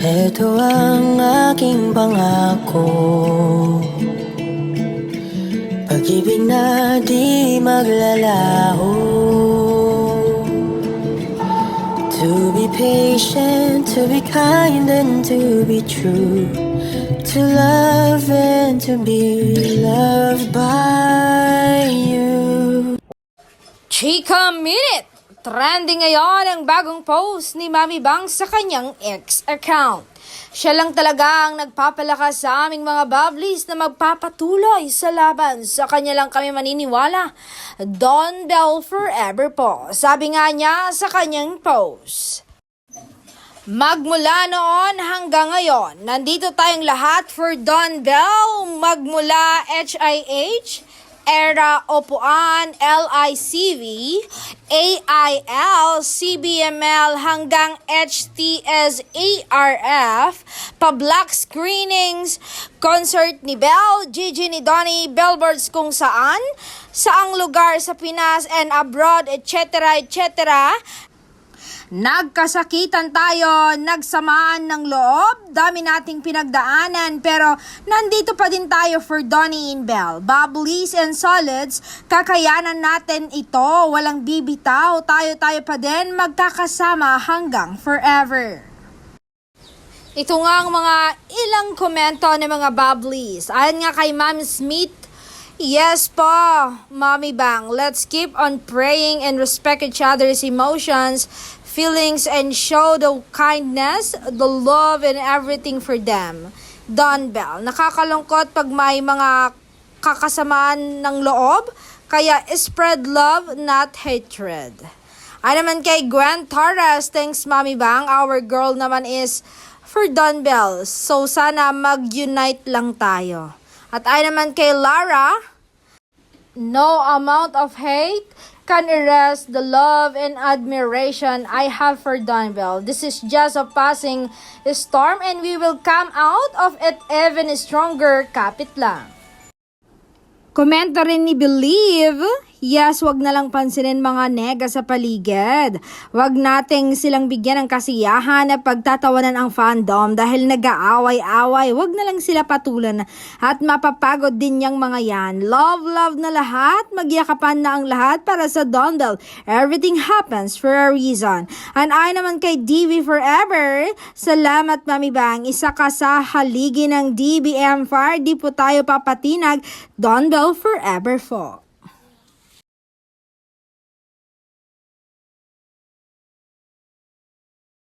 Ito ang aking pangako, pag-ibig na di maglalaho. To be patient, to be kind and to be true, to love and to be loved by you. Chika Minute! Trending ngayon ang bagong post ni Mami Bang sa kanyang X account. Siya lang talaga ang nagpapalakas sa aming mga bablis na magpapatuloy sa laban. Sa kanya lang kami maniniwala. Don Bell forever po. Sabi nga niya sa kanyang post. Magmula noon hanggang ngayon, nandito tayong lahat for Don Bell. Magmula HIH, Era Opuan, LICV, AIL, CBML hanggang HTS ARF, pa-black screenings, concert ni Bell, Gigi ni Donnie, billboards kung saan, saang lugar sa Pinas and abroad, etc. etc. Nagkasakitan tayo, nagsamaan ng loob, dami nating pinagdaanan, pero nandito pa din tayo for Donnie and Bell. Bubblies and solids, kakayanan natin ito, walang bibitaw, tayo pa din, magkakasama hanggang forever. Ito nga ang mga ilang komento ng mga bubblies. Ayon nga kay Ma'am Smith, yes po, Mommy Bang, let's keep on praying and respect each other's emotions, feelings, and show the kindness, the love, and everything for them. Don Bell, nakakalungkot pag may mga kakasamaan ng loob, kaya spread love, not hatred. Ay naman kay Gwen Torres, thanks Mommy Bang, our girl naman is for Don Bell, so sana mag-unite lang tayo. At ay naman kay Lara, no amount of hate can erase the love and admiration I have for Don Bell. This is just a passing storm and we will come out of it even stronger. Kapit lang. Komento rin ni Believe, yes, wag na lang pansinin mga nega sa paligid. Wag nating silang bigyan ng kasiyahan na pagtatawanan ang fandom dahil nag-aaway-away. Wag na lang sila patulan at mapapagod din yung mga yan. Love na lahat, magyakapan na ang lahat para sa Don Bell. Everything happens for a reason. And ay naman kay DB Forever, salamat Mami Bang, isa ka sa haligi ng DBM Fire, di po tayo papatinag. Don Bell forever po.